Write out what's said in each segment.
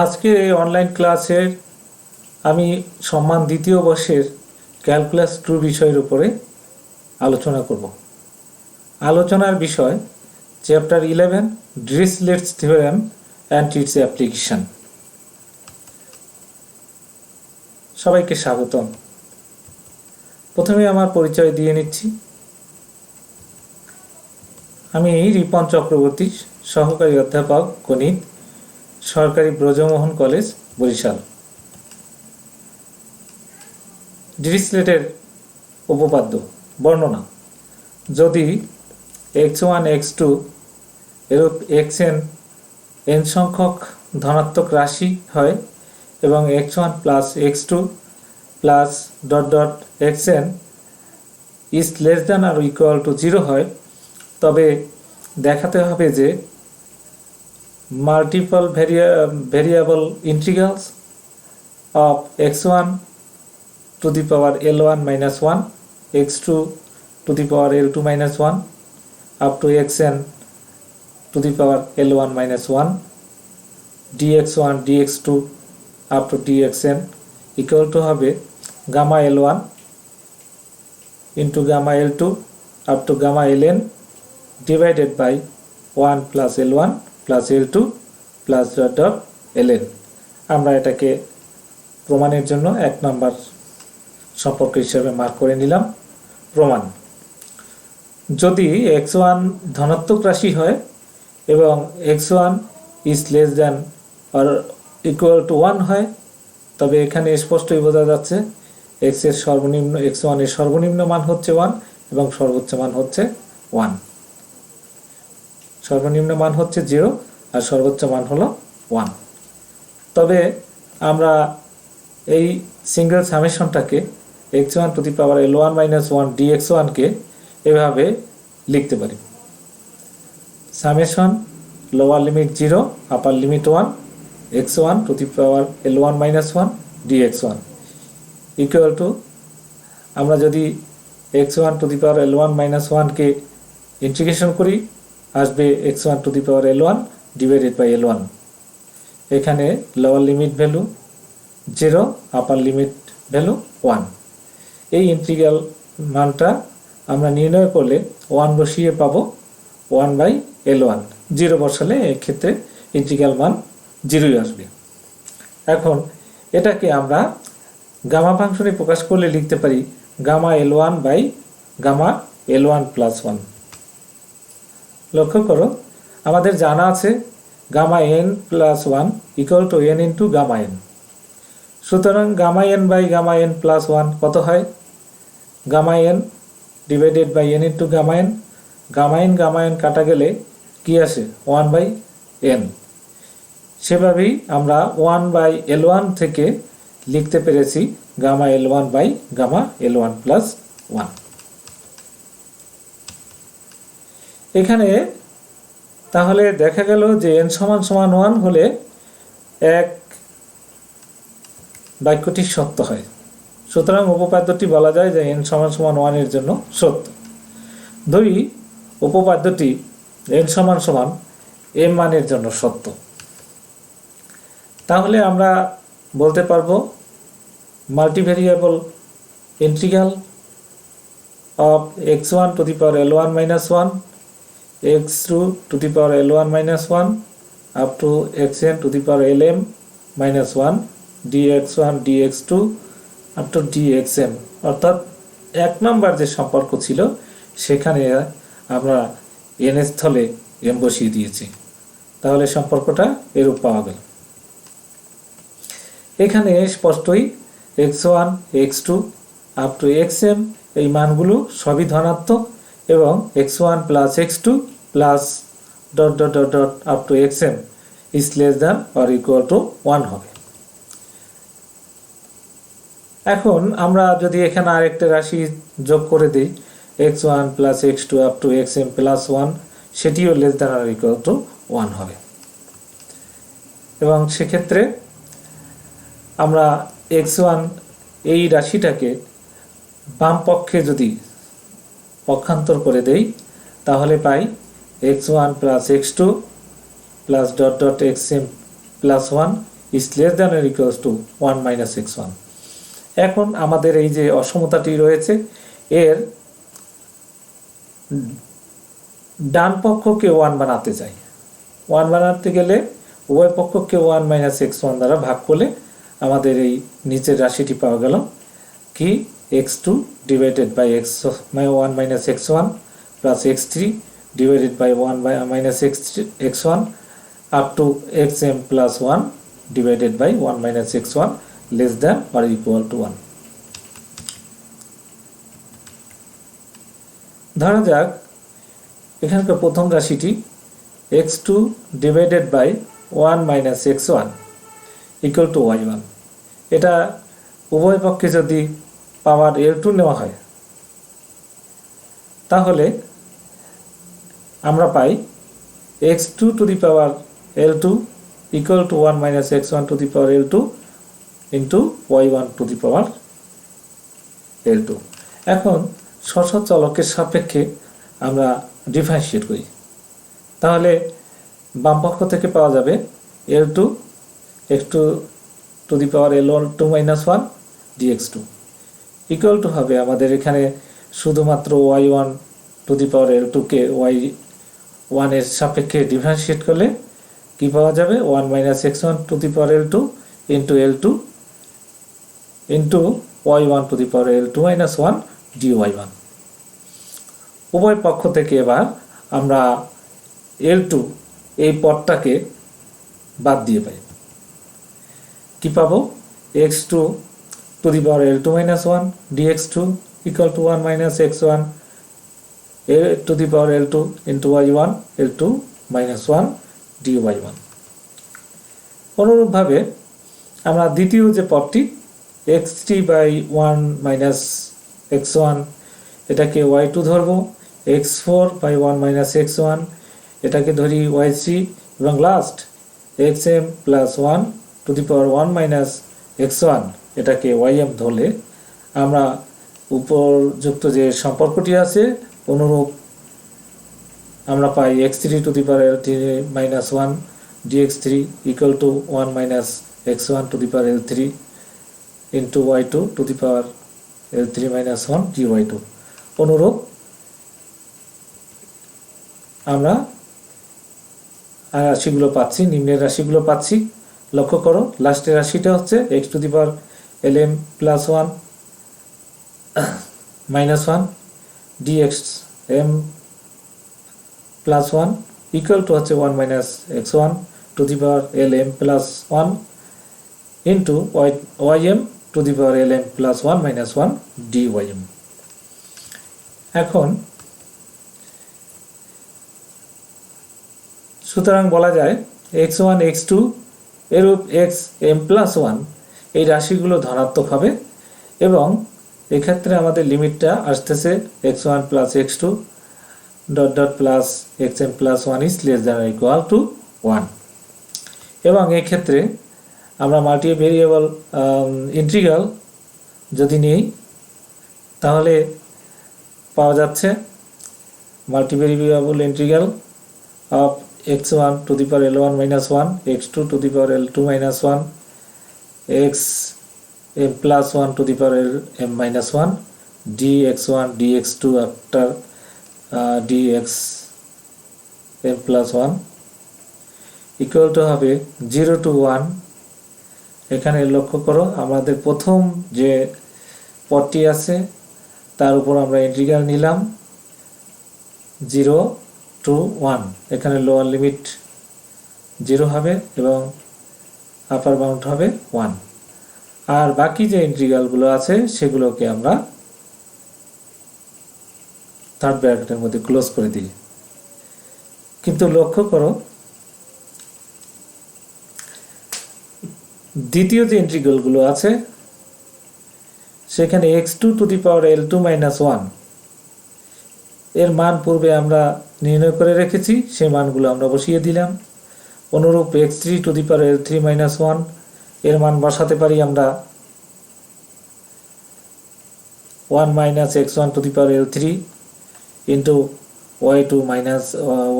আজকে এই অনলাইন ক্লাসের আমি সম্মান দ্বিতীয় বর্ষের ক্যালকুলাস 2 বিষয়ের উপরে আলোচনা করব। আলোচনার বিষয় chapter 11 Dirichlet's theorem and its application. সবাইকে স্বাগতম। প্রথমে আমার পরিচয় দিয়ে নিচ্ছি। আমি রিপন চক্রবর্তী, সহকারী অধ্যাপক গণিত, সরকারি ব্রজমোহন কলেজ, বরিশাল। ডিরিচলেটের উপপাদ্য বর্ণনা: যদি x1 x2 এরূপ xn n সংখ্যক ধনাত্মক রাশি হয় এবং x1 plus x2 plus dot dot xn is less than or equal to 0 হয়, তবে দেখাতে হবে যে multiple variable integrals of x1 to the power l1 minus 1, x2 to the power l2 minus 1 up to xn to the power l1 minus 1 dx1 dx2 up to dxn equal to হবে gamma l1 into gamma l2 up to gamma ln divided by 1 plus l1 plus l2 plus dot dot ln। আমরা এটাকে প্রমাণের জন্য 1 নম্বর সম্পর্ক হিসেবে mark করে নিলাম। প্রমাণ: যদি x1 ধনাত্মক রাশি হয় এবং x1 is less than or equal to 1 হয়, তবে এখানে স্পষ্টই বোঝা যাচ্ছে x এর সর্বনিম্ন x1 এর সর্বনিম্ন মান হচ্ছে 1 এবং সর্বোচ্চ মান হচ্ছে 1। সর্বনিম্ন মান হচ্ছে 0 আর সর্বোচ্চ মান হলো 1। তবে আমরা এই সিঙ্গেল সামেশনটাকে x1 to the power l1 minus 1 dx1 কে এভাবে লিখতে পারি: summation lower limit 0 upper limit 1 x1 to the power l1 minus 1 dx1 equal to, আমরা যদি x1 to the power l1 minus 1 কে ইন্টিগ্রেশন করি আসবে x1 to the power l1 divided by l1। এখানে lower limit value 0, upper limit value 1। এই integral মানটা আমরা নির্ণয় করলে 1 বসিয়ে পাবো 1 বাই l1। 0 বসালে এক্ষেত্রে ইন্টিগ্রাল মান 0ই আসবে। এখন এটাকে আমরা গামা ফাংশনে প্রকাশ করলে লিখতে পারি gamma l1 by gamma l1 plus 1। লক্ষ্য করো, আমাদের জানা আছে gamma n plus 1 equal to n into gamma n। সুতরাং gamma n by gamma n plus 1 কত হয়? Gamma n divided by n into gamma n। Gamma n কাটা গেলে কি আসে? 1 বাই n। সেভাবেই আমরা 1 বাই l1 থেকে লিখতে পেরেছি gamma l1 by gamma l1 plus 1। এখানে তাহলে দেখা গেল যে n সমান সমান 1 হলে এক বাক্যটি সত্য হয়। সুতরাং উপপাদ্যটি বলা যায় যে n সমান সমান 1 এর জন্য সত্য। ধরি উপপাদ্যটি n সমান সমান m মানের জন্য সত্য, তাহলে আমরা বলতে পারবো multivariable integral of x1 to the power l1 minus 1 x2 to the power l1 minus 1 up to xn to the power lm minus 1 dx1 dx2 up to dxm, অর্থাৎ 1 নম্বর যে সম্পর্ক ছিল সেখানে আমরা n এর স্থলে m বসিয়ে দিয়েছি, তাহলে সম্পর্কটা এরূপ পাওয়া গেল। এখানে স্পষ্টই x1 x2 up to xm এই মানগুলো সবই ধনাত্মক এবং x1 plus x2 plus dot dot dot dot up to xm is less than or equal to 1 হবে। এখন আমরা যদি এখানে আরেকটা রাশি যোগ করে দিই x1 plus x2 up to xm plus 1, সেটিও less than or equal to 1 হবে। এবং সেক্ষেত্রে আমরা x1 এই রাশিটাকে বাম পক্ষে যদি পক্ষান্তর করে দেই তাহলে পাই x1 plus x2 plus dot dot xm plus 1 is less than or equals to 1 minus x1। এখন আমাদের এই যে অসমতাটি রয়েছে এর ডান পক্ষকে 1 বানাতে চাই। 1 বানাতে গেলে উভয় পক্ষকে 1 মাইনাস x1 দ্বারা ভাগ করলে আমাদের এই নিচের রাশিটি পাওয়া গেল কি x2 divided by 1 minus x1 plus x3 divided by 1 minus x1 up to xm plus 1 divided by 1 minus x1 less than or equal to 1। ধরা যাক এখানকার প্রথম রাশিটি x2 divided by 1 minus x1 equal to y1। এটা উভয় পক্ষে যদি পাওয়ার L2 নেওয়া হয় তাহলে আমরা পাই x2 to the power L2 equal to 1 minus x1 to the power L2 into y1 to the power L2। এখন স্ব চলকের সাপেক্ষে আমরা ডিফারেন্সিয়েট করি, তাহলে বাম পক্ষ থেকে পাওয়া যাবে L2 x2 to the power L2 minus 1 dx2 equal to হবে আমাদের এখানে শুধুমাত্র y1 to the power L2 K y1 এর সাপেক্ষে ডিফারেন্সিয়েট করলে কি পাওয়া যাবে 1 minus x1 to the power L2 into L2 into y1 to the power L2 minus 1 dy1। উভয় পক্ষ থেকে এবার আমরা L2 এই পদটাকে বাদ দিয়ে পাই, কি পাবো x2 to the power L2 minus 1 dx2 equal to 1 minus x1 to the power L2 into y1 L2 minus 1 dy1। অনুরূপভাবে আমরা দ্বিতীয় যে পদটি x3 by 1 minus x1 এটাকে y2 ধরব, x4 by 1 minus x1 এটাকে ধরি y3 এবং last xm plus 1 to the power 1 minus x1 এটাকে ym ধরলে আমরা উপরযুক্ত যে সম্পর্কটি আছে অনুরূপ আমরা পাই x3 to the power L3 minus 1 dx3 equal to 1 minus x1 to the power L3 into y2 to the power L3 minus 1 dy2। অনুরূপ আমরা রাশিগুলো পাচ্ছি, নিম্নের রাশিগুলো পাচ্ছি। লক্ষ্য করো লাস্টের রাশিটা হচ্ছে x to the power lm plus 1 minus 1 dxm plus 1 equal to হচ্ছে 1 minus x1 to the power lm plus 1 into ym to the power lm plus 1 minus 1 dym। এখন সুতরাং বলা যায় x1 x2 এরূপ xm plus 1 এই রাশিগুলো ধনাত্মক হবে এবং এক্ষেত্রে আমাদের লিমিটটা আসতেছে x1 plus x2 dot dot plus xm plus 1 is less than or equal to 1। এবং এই ক্ষেত্রে আমরা মাল্টি ভেরিয়েবল ইন্টিগ্রাল যদি নিই তাহলে পাওয়া যাচ্ছে multi variable integral of x1 to the power L1 minus 1 x2 to the power L2 minus 1 x m plus 1 to the power m minus 1 dx1 dx2 after dx m plus 1 equal to হবে 0 to 1। এখানে লক্ষ্য করো আমাদের প্রথম যে পদটি আছে তার উপর আমরা ইন্টিগ্রাল নিলাম 0 to 1, এখানে লোয়ার লিমিট 0 হবে এবং আপার বাউন্ড হবে 1। আর বাকি যে ইন্টিগ্রালগুলো আছে সেগুলোকে আমরা থার্ড ব্র্যাকেটের মধ্যে ক্লোজ করে দিই। কিন্তু লক্ষ্য করো দ্বিতীয় যে ইন্টিগ্রালগুলো আছে সেখানে x2 to the power L2 minus 1 এর মান পূর্বে আমরা নির্ণয় করে রেখেছি, সেই মানগুলো আমরা বসিয়ে দিলাম। অনুরূপ x3 to the power L3 minus 1 এর মান বসাতে পারি আমরা 1 minus x1 to the power L3 into y2 minus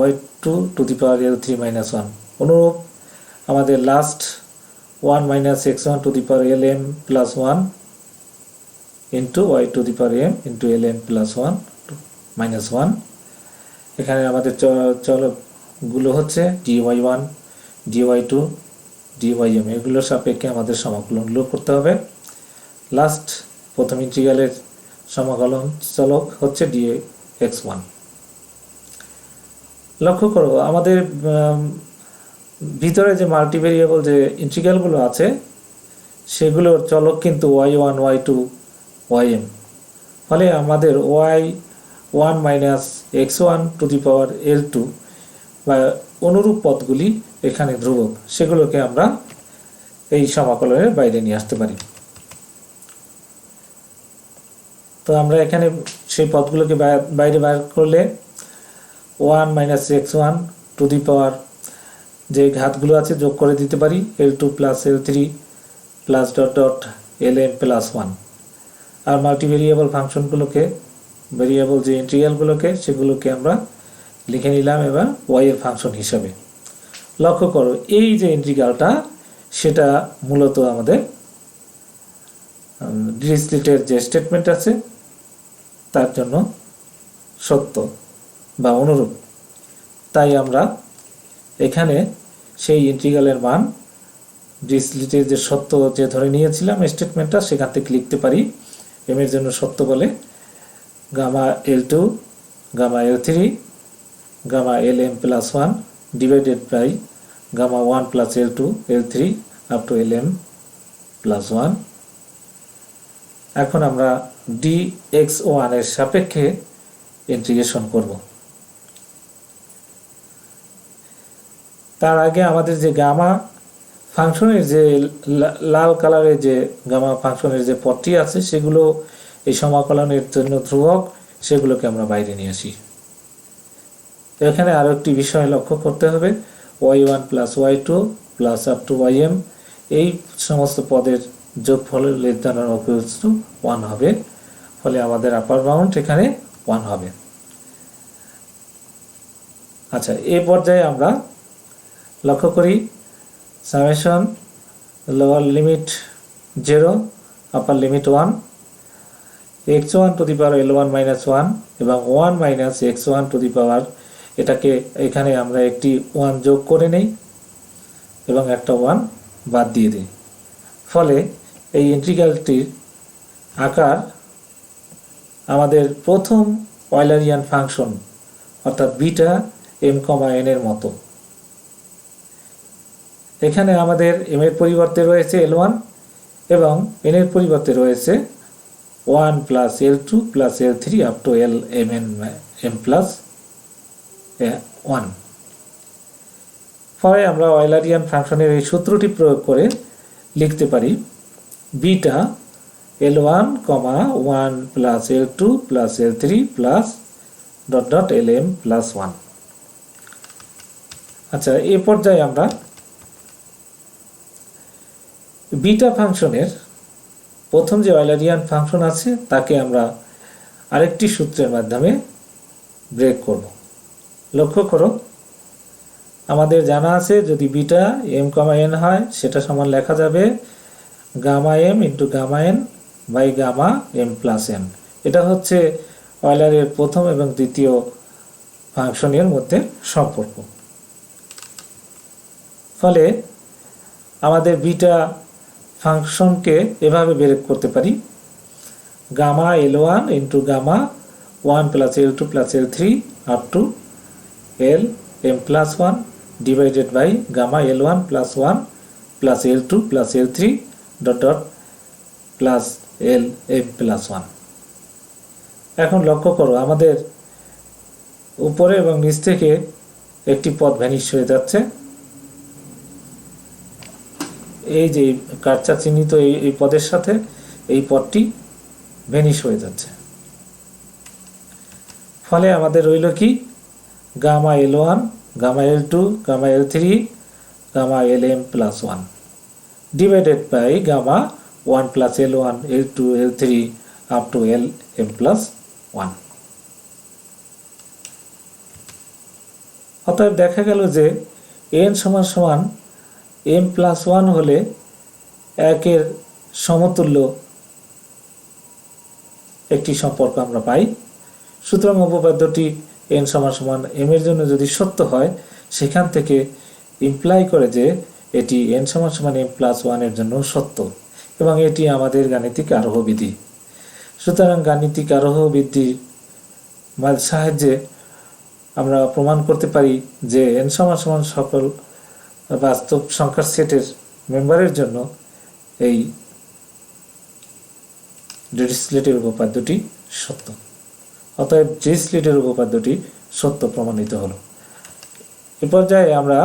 y2 to the power L3 minus 1। অনুরূপ আমাদের last 1 minus x1 to the power lm plus 1 into y to the power m into lm plus 1 minus 1। এখানে আমাদের চলকগুলো হচ্ছে dy1 dy2 dym, এগুলোর সাপেক্ষে আমাদের সমাকলনগুলো করতে হবে। লাস্ট প্রথম ইন্টিগ্রালের সমাকলন চলক হচ্ছে dx1। লক্ষ্য করো আমাদের ভিতরে যে মাল্টিভেরিয়েবল যে ইন্টিগ্রালগুলো আছে সেগুলোর চলক কিন্তু y1 y2 ym, ফলে আমাদের y1 minus x1 to the power l2 বা অনুরূপ পদগুলি এখানে ধ্রুবক, সেগুলোকে আমরা এই সমাকলনের বাইরে নিয়ে আসতে পারি। তো আমরা এখানে সেই পদগুলোকে বাইরে বার করলে 1 মাইনাস x1 টু দি পাওয়ার যে ঘাতগুলো আছে যোগ করে দিতে পারি, l2 plus l3 plus dot dot lm plus 1। আর মাল্টিভেরিয়েবল ফাংশনগুলোকে, ভেরিয়েবল যে ইন্টিগ্রালগুলোকে সেগুলোকে আমরা লিখে নিলাম এবার y এর ফাংশন হিসাবে। লক্ষ্য করো এই যে ইন্টিগ্রালটা সেটা মূলত আমাদের ডিরিচলেটের যে স্টেটমেন্ট আছে তার জন্য সত্য বা অনুরূপ, তাই আমরা এখানে সেই ইন্টিগ্রালের মান ডিরিচলেটের যে সত্য যে ধরে নিয়েছিলাম স্টেটমেন্টটা সেখান থেকে লিখতে পারি। m এর জন্য সত্য বলে gamma l2 gamma l3 gamma lm plus 1 divided by gamma 1 plus l2 l3 up to lm plus 1। এখন আমরা dx1 এর সাপেক্ষে ইন্টিগ্রেশন করব। তার আগে আমাদের যে গামা ফাংশনের যে লাল কালারের যে গামা ফাংশনের যে পদটি আছে সেগুলো এই সমাকলনের জন্য ধ্রুবক, সেগুলোকে আমরা বাইরে নিয়ে আসি। এখানে আরো একটি বিষয় লক্ষ্য করতে হবে, y1 plus y2 plus up to ym এই সমস্ত পদের যোগফলের less than or equals to 1 হবে, ফলে আমাদের আপার বাউন্ড এখানে 1 হবে। আচ্ছা, এই পর্যায়ে আমরা লক্ষ্য করি summation lower limit 0 upper limit 1 x1 to the power l1 minus 1 এবং 1 মাইনাস x1 টু দি পাওয়ার, এটাকে এখানে আমরা একটি 1 যোগ করে নেই এবং একটা 1 বাদ দিয়ে দিই, ফলে এই ইন্টিগ্রালটির আকার আমাদের প্রথম অয়লারিয়ান ফাংশন অর্থাৎ বিটা m, n এর মতো। এখানে আমাদের m এর পরিবর্তে রয়েছে l1 এবং n এর পরিবর্তে রয়েছে 1 plus l2 plus l3 up to lm plus 1। ফলে আমরা অয়লারিয়ান ফাংশনের এই সূত্রটি প্রয়োগ করে লিখতে পারি beta l1, 1 plus l2 plus l3 plus dot dot lm plus 1। আচ্ছা, এই পর্যায়ে আমরা বিটা ফাংশনের প্রথম যে অয়লারিয়ান ফাংশন আছে তাকে আমরা আরেকটি সূত্রের মাধ্যমে ব্রেক করব। লক্ষ্য করো আমাদের জানা আছে যদি বিটা m, n হয় সেটা সমান লেখা যাবে gamma m into gamma n by gamma m plus n। এটা হচ্ছে অয়লারের প্রথম এবং দ্বিতীয় ফাংশনের মধ্যে সম্পর্ক। ফলে আমাদের বিটা ফাংশনকে এভাবে ব্রেক করতে পারি gamma l1 into gamma 1 plus l2 plus l3 up to lm plus 1 divided by gamma l1 plus 1 plus l2 plus l3 dot ডট প্লাস lm প্লাস 1। এখন লক্ষ্য করো আমাদের উপরে এবং নিচ থেকে একটি পদ ভ্যানিশ হয়ে যাচ্ছে, এই যে কার্চা চিহ্নিত এই পদের সাথে এই পদটি ভ্যানিশ হয়ে যাচ্ছে। ফলে আমাদের রইল কি gamma l1 gamma l2 gamma l3 gamma lm plus 1 divided by gamma 1 plus l1 l2 l3 up to lm plus 1। অতএব দেখা গেল যে n সমান সমান m প্লাস 1 হলে একের সমতুল্য একটি সম্পর্ক আমরা পাই। সুতরাং উপপাদ্যটি n সমান সমান m এর জন্য যদি সত্য হয়, সেখান থেকে ইমপ্লাই করে যে এটি n সমান সমান m প্লাস 1 এর জন্য সত্য, এবং এটি আমাদের গাণিতিক আরোহ বিধি। সুতরাং গাণিতিক আরোহ বিধির সাহায্যে আমরা প্রমাণ করতে পারি যে n সমান সমান সকল বাস্তব সংখ্যার সেটের মেম্বারের জন্য এই ডিরিচলেটের উপপাদ্যটি সত্য। অতএব ডিরিচলেটের উপপাদ্যটি সত্য প্রমাণিত হলো। এ পর্যায়ে আমরা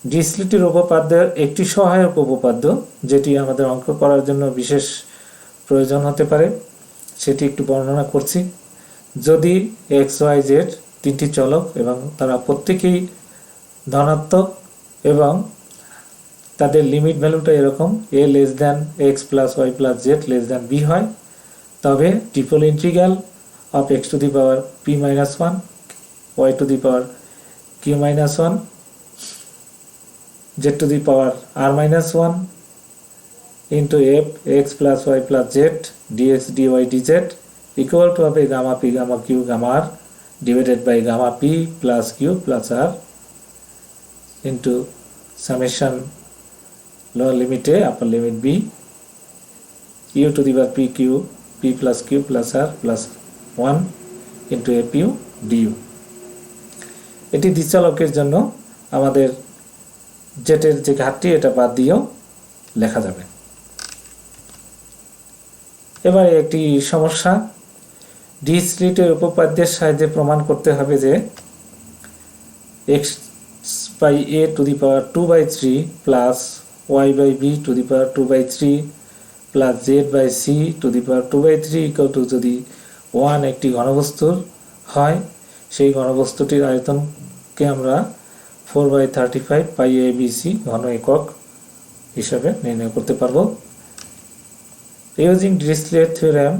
ডিরিচলেটের উপপাদ্যের একটি সহায়ক উপপাদ্য, যেটি আমাদের অঙ্ক করার জন্য বিশেষ প্রয়োজন হতে পারে, সেটি একটু বর্ণনা করছি। যদি x, y, z তিনটি চলক এবং তারা প্রত্যেকেই ধনাত্মক এবং তাদের লিমিট ভ্যালুটা এরকম a less than x plus y plus z less than b হয়, তবে triple integral of x two the power p minus 1 y two the power q minus 1 z two the power r minus 1 into f x plus y plus z dx dy dz equal to হবে gamma p gamma q gamma r divided by gamma p plus q plus r into summation lower limit a upper limit b u to the power p q p plus q plus r plus 1 into a pu du। এটি দ্বিচলকের জন্য আমাদের জেটের যে ঘাটটি এটা বাদ দিয়েও লেখা যাবে। এবারে একটি সমস্যা, ডিরিচলেটের উপপাদ্যের সাহায্যে প্রমাণ করতে হবে যে x by a to the power 2 by 3 plus y by b to the power 2 by 3 plus z by c to the power 2 by 3 equal to যদি 1 একটি ঘনবস্তুর হয়, সেই ঘনবস্তুটির আয়তনকে আমরা 4 by 35 pi a b c ঘন একক হিসাবে নির্ণয় করতে পারবো। Using Dirichlet theorem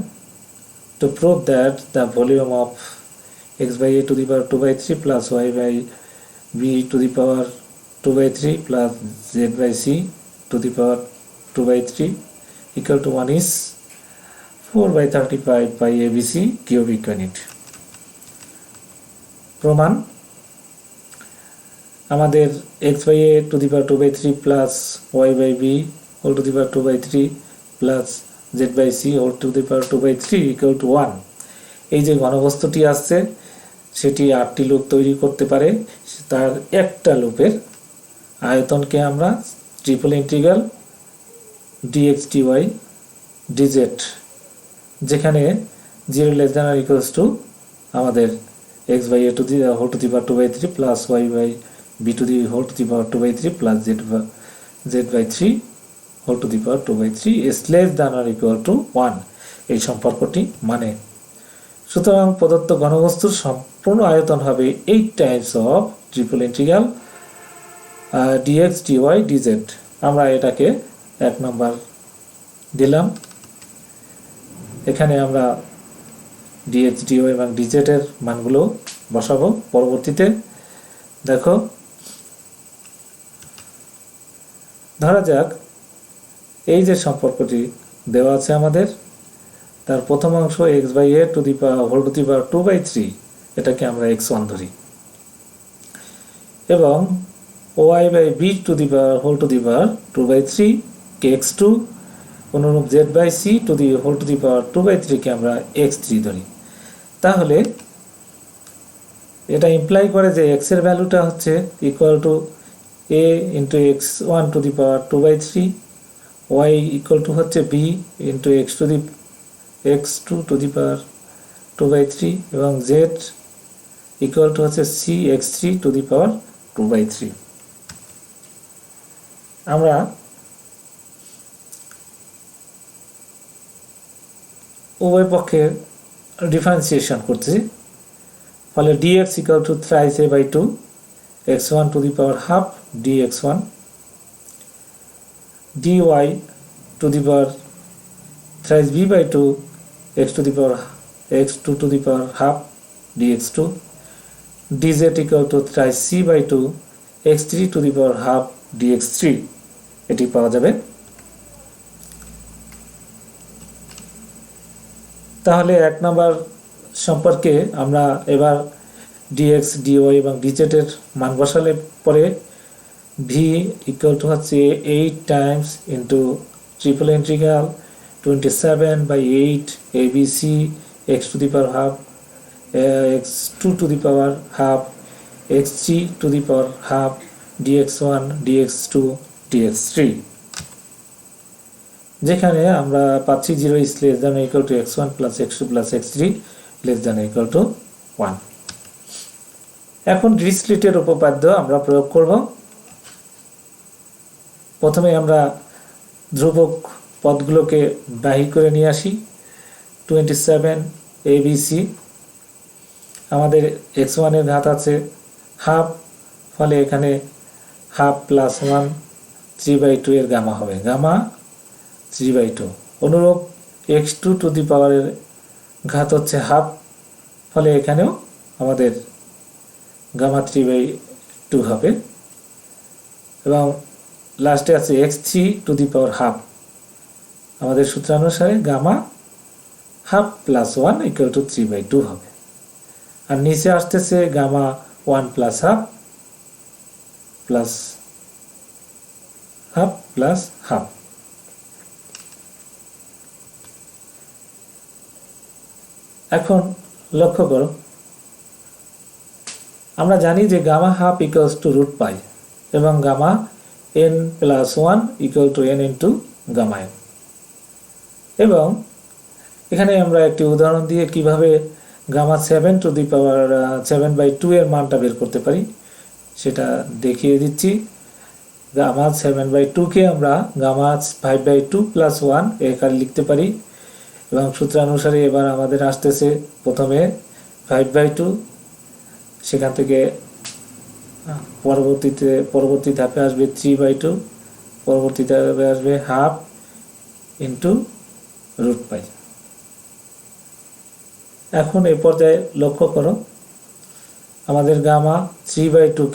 to prove that the volume of x by a to the power 2 by 3 plus y by b to the power 2 by 3 plus z by c to the power 2 by 3 equal to 1 is 4 by 35 pi abc cubic unit। প্রমাণ, আমাদের x by a to the power 2 by 3 plus y by b whole to the power 2 by 3 plus z by c whole to the power 2 by 3 equal to 1, এই যে ঘনবস্তুটি আসছে সেটি 8টি loop তৈরি করতে পারে। তার একটা লুপের আয়তনকে আমরা triple integral dx dy dz, যেখানে 0 less than or equals to আমাদের x by a to the whole to the power 2 by 3 plus y by b to the whole to the power 2 by 3 plus z by 3 whole to the power 2 by 3 is less than or equal to 1, এই সম্পর্কটি মানে। সুতরাং প্রদত্ত ঘনবস্তুর সম্পূর্ণ আয়তন হবে 8 Times of triple integral dx dy dz। আমরা এটাকে 1 নম্বর দিলাম। এখানে আমরা dx dy এবং dz এর মানগুলো বসাবো পরবর্তীতে। দেখো, ধরা যাক এই যে সম্পর্কটি দেওয়া আছে আমাদের, তার প্রথম অংশ x by a to the power whole to the power 2 by 3, এটাকে আমরা x1 ধরি, এবং y by b to the power whole to the power 2 by 3 K x2, অনুরূপ z by c to the whole to the power 2 by 3 কে আমরা x3 ধরি। তাহলে এটা imply করে যে x এর ভ্যালুটা হচ্ছে equal to a into x1 to the power 2 by 3, y equal to হচ্ছে b into x2 to the power 2 by 3, এবং z equal to হচ্ছে c x3 to the power 2 by 3। আমরা উভয় পক্ষের ডিফারেন্সিয়েশন করছি, ফলে dx equal to thrice a by 2 x1 to the power half dx1, dy to the power thrice b by 2 x to the power x2 to the power half dx2, dz equal to thrice c by 2 x3 to the power half dx3। এটি পাওয়া যাবে। তাহলে 1 নম্বর সম্পর্কে আমরা এবার dx dy এবং dz এর মান বসালে পরে v ইকুয়াল টু হচ্ছে 8 Times into triple integral 27/8 abc x two the power half x2 to the power half x3 two the power half dx1 dx2 dx3, যেখানে আমরা পাচ্ছি 0 is less than or equal to x1 plus x2 plus x3 less than or equal to 1। এখন ডিরিচলেটের উপপাদ্য আমরা প্রয়োগ করব। প্রথমে আমরা ধ্রুবক পদগুলোকে বাহির করে নিয়ে আসি। 27 abc, আমাদের x1 এর ঘাত আছে হাফ, ফলে এখানে হাফ প্লাস 1 3/2 এর গামা হবে, গামা 3/2। অনুরূপ x2 টু দি পাওয়ারের ঘাত হচ্ছে হাফ, ফলে এখানেও আমাদের গামা 3/2 হবে। এবং লাস্টে আছে x3 two the power half, আমাদের সূত্রানুসারে gamma half plus 1 equal to 3/2 হবে। আর নিচে আসতেছে gamma 1 plus half plus half plus half. এখন লক্ষ্য করো, আমরা জানি যে gamma half equals to root pi এবং gamma n plus 1 equal to n into gamma n। এবং এখানে আমরা একটি উদাহরণ দিয়ে কিভাবে গামা 7 টু দি পাওয়ার 7/2 এর মানটা বের করতে পারি সেটা দেখিয়ে দিচ্ছি। গামা 7/2 কে আমরা গামা 5/2 প্লাস 1 এর আকারে লিখতে পারি। এবং সূত্রানুসারে এবার আমাদের আসতেছে প্রথমে 5/2, সেখান থেকে পরবর্তী ধাপে আসবে 3/2, পরবর্তী ধাপে আসবে হাফ ইন্টু রুট পাই। এখন এই পর্যায়ে লক্ষ্য করো, আমাদের গামা 3/2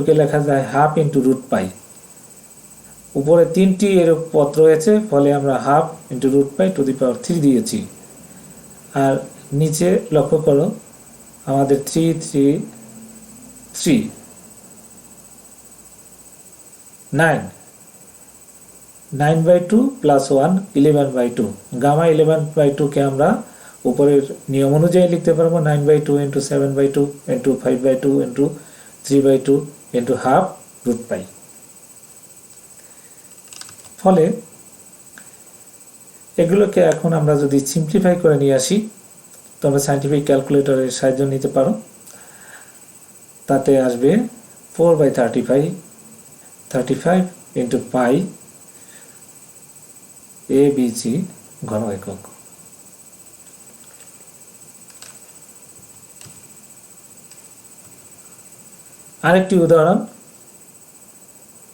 কে লেখা যায় হাফ ইন্টু রুট পাই। উপরে 3টি এর পদ রয়েছে, ফলে আমরা half into root pi to the power 3 দিয়েছি। আর নিচে লক্ষ্য করো, আমাদের 9/2 প্লাস 1 11/2। গামা 11/2 কে আমরা উপরের নিয়ম অনুযায়ী লিখতে পারবো 9/2 into 7/2 into 5/2 into 3/2 into half root pi. ফলে এগুলোকে এখন আমরা যদি সিম্পলিফাই করে নিয়ে আসি, তবে সাইন্টিফিক ক্যালকুলেটরের সাহায্য নিতে পারো। তাতে আসবে 4/35 ইন্টু পাই abc ঘন একক। আরেকটি উদাহরণ,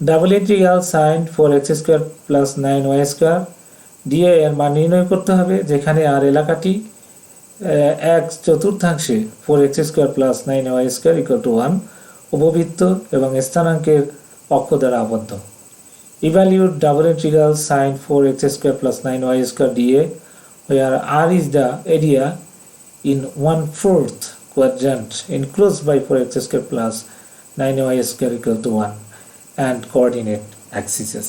double integral sign 4x² plus 9y² দিয়ে এর মান নির্ণয় করতে হবে, যেখানে আর এলাকাটি 1/4 4x² plus 9y² equal to 1 উপবৃত্ত এবং স্থানাঙ্কের অক্ষ দ্বারা আবদ্ধ। Evaluate double integral sin 4x² plus 9y² dA, where R is the area in 1/4 quadrant enclosed by 4x² plus 9y² equal to 1 and coordinate axes.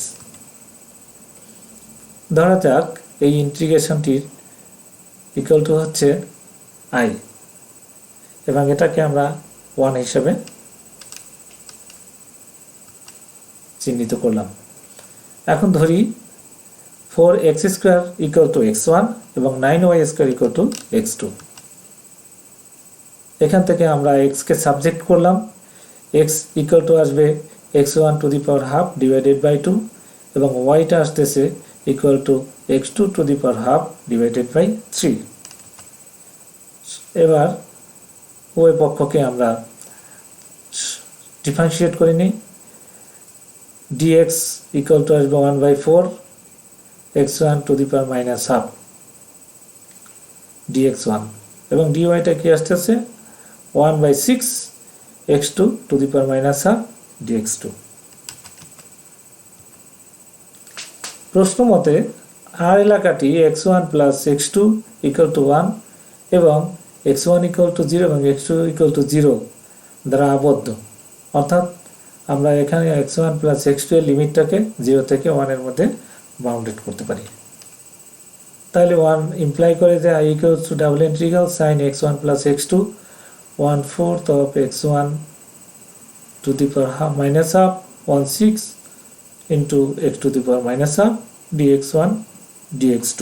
ধরা যাক এই ইন্টিগ্রেশনটির ইকুয়াল টু হচ্ছে i এবং এটাকে আমরা 1 হিসেবে চিহ্নিত করলাম। এখন ধরি 4x² ইকুয়াল টু x1 এবং 9y² ইকুয়াল টু x2। এখান থেকে আমরা x কে সাবজেক্ট করলাম, x ইকুয়াল টু আসবে x1 to the power half divided by 2 এবং y টা আসতেছে equal to x2 to the power half divided by 3। এবার উভয় পক্ষকে আমরা ডিফারেন্সিয়েট করে নিই। dx ইকুয়াল টু আসবে 1/4 x1 to the power minus half dx1 এবং dy টা কি আসতেছে 1/6 x2 to the power minus half dx2। প্রশ্ন মতে আর এলাকাটি x1 plus x2 equal to 1 এবং x1 ইকুয়াল টু 0 এবং x2 ইকুয়াল টু 0 দ্বারা আবদ্ধ, অর্থাৎ আমরা এখানে x1 প্লাস x2 এর লিমিটটাকে 0 থেকে 1 এর মধ্যে বাউন্ডেড করতে পারি। তাহলে 1 ইমপ্লাই করে যে i equals to double integral sin x1 plus x2 1/4 of x1 to the power half minus half 1/6 into x to the power minus half dx1 dx2।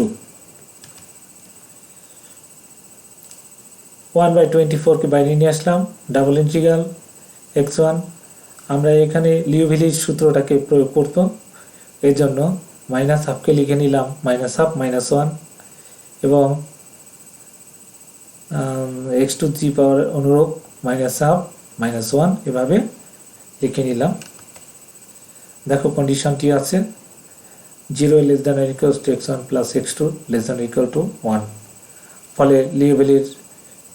1/24 কে বাইরে নিয়ে আসলাম, ডাবল ইন্টিগ্রাল x1, আমরা এখানে লিওভিলির সূত্রটাকে প্রয়োগ করব, এর জন্য মাইনাস হাফকে লিখে নিলাম মাইনাস হাফ মাইনাস 1 এবং x টু দি পাওয়ার অনুরূপ মাইনাস হাফ মাইনাস 1 এভাবে লিখে নিলাম। দেখো কন্ডিশনটি আছে 0 less than or equals to x1 plus x2 less than equal to 1, ফলে লিওভিলির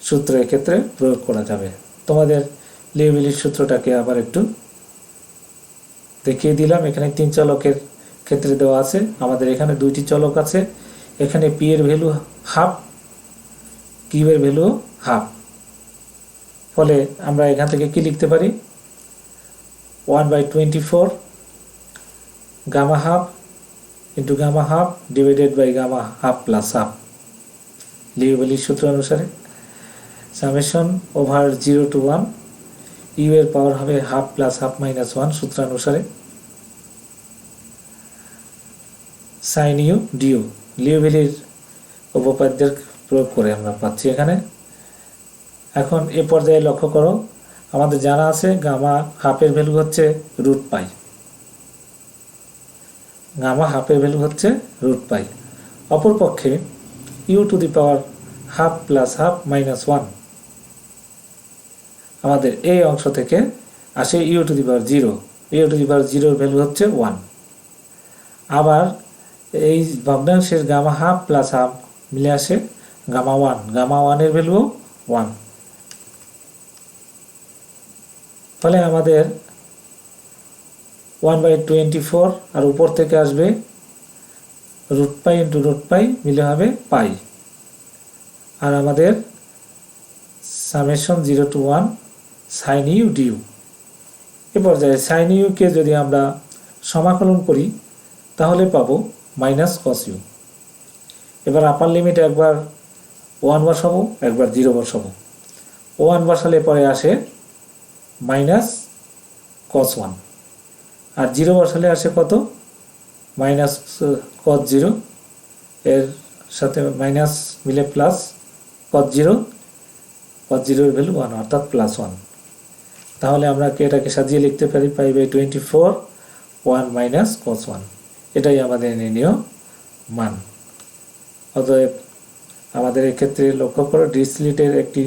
সূত্র এক্ষেত্রে প্রয়োগ করা যাবে। তোমাদের লিওভিলির সূত্রটাকে আবার একটু দেখিয়ে দিলাম। এখানে 3 চলকের ক্ষেত্রে দেওয়া আছে, আমাদের এখানে 2টি চলক আছে, এখানে p এর ভ্যালু হাফ, q এর ভ্যালু হাফ, ফলে আমরা এখান থেকে কি লিখতে পারি 1/24 gamma half into gamma half divided by gamma half plus half লিওভিলির সূত্র অনুসারে সামেশন ওভার 0 টু 1 ইউ এর পাওয়ার হবে হাফ প্লাস হাফ মাইনাস 1 সূত্রানুসারে সাইন ইউ ডিউ লিওভিলির উপপাদ্যের প্রয়োগ করে আমরা পাচ্ছি এখানে। এখন এ পর্যায়ে লক্ষ্য করো, আমাদের জানা আছে গামা হাফের ভ্যালু হচ্ছে রুট পাই, গামা হাফের ভ্যালু হচ্ছে রুট পাই। অপরপক্ষে u to the power half plus half minus 1 আমাদের এই অংশ থেকে আসে u to the power 0, u to the power 0 এর ভ্যালু হচ্ছে 1। আবার এই ভগ্নাংশের গামা হাফ প্লাস হাফ মিলে আসে গামা 1, গামা 1 এর ভ্যালু 1, ফলে আমাদের 1/24 আর উপর থেকে আসবে root pi into root pi মিলে হবে পাই, আর আমাদের summation 0 to 1 sine u du. এ পর্যায়ে সাইন ইউ কে যদি আমরা সমাকলন করি তাহলে পাবো মাইনাস কস ইউ। এবার আপার লিমিট একবার 1 বসাবো, একবার 0 বসাবো। 1 বসালে পরে আসে মাইনাস কস 1, আর 0 বসালে আসে কত মাইনাস কস 0, এর সাথে মাইনাস মিলে প্লাস কস 0, কস 0 এর ভ্যালু 1 অর্থাৎ প্লাস 1। তাহলে আমরা এটাকে সাজিয়ে লিখতে পারি পাই বাই 24 1 মাইনাস কস 1, এটাই আমাদের নির্ণীয় মান। অতএব আমাদের এক্ষেত্রে লক্ষ্য করো ডিরিচলেটের একটি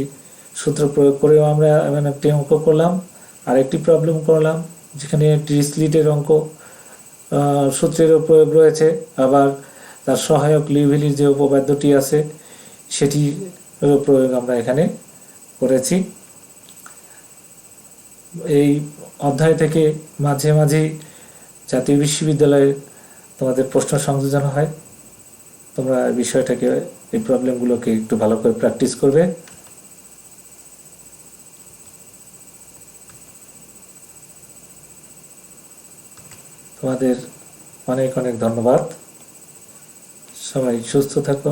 সূত্র প্রয়োগ করেও আমরা এমন একটি অঙ্ক করলাম, আর একটি প্রবলেম করলাম যেখানে ডিরিচলেটের অঙ্ক সূত্রেরও প্রয়োগ রয়েছে, আবার তার সহায়ক লিওভিলির যে উপপাদ্যটি আছে সেটিরও প্রয়োগ আমরা এখানে করেছি। এই অধ্যায় থেকে মাঝে মাঝেই জাতীয় বিশ্ববিদ্যালয়ে তোমাদের প্রশ্ন সংযোজন হয়, তোমরা বিষয়টাকে এই প্রবলেমগুলোকে একটু ভালো করে প্র্যাকটিস করবে। তোমাদের অনেক অনেক ধন্যবাদ। সবাই সুস্থ থাকো।